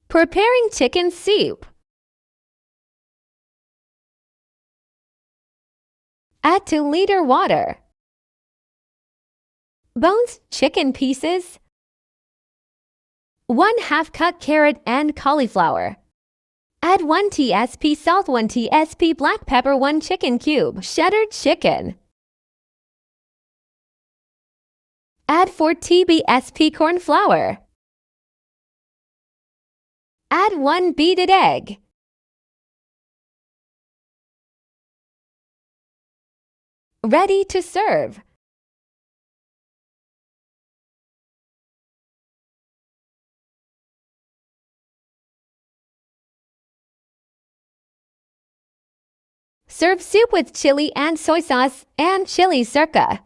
Preparing chicken soup. Add 2-liter water. Bones, chicken pieces. 1/2 cup carrot and cauliflower. Add 1 tsp salt, 1 tsp black pepper, 1 chicken cube, shredded chicken. Add 4 tsp corn flour. Add 1 beaten egg. Ready to serve. Serve soup with chili and soy sauce and chili sriracha.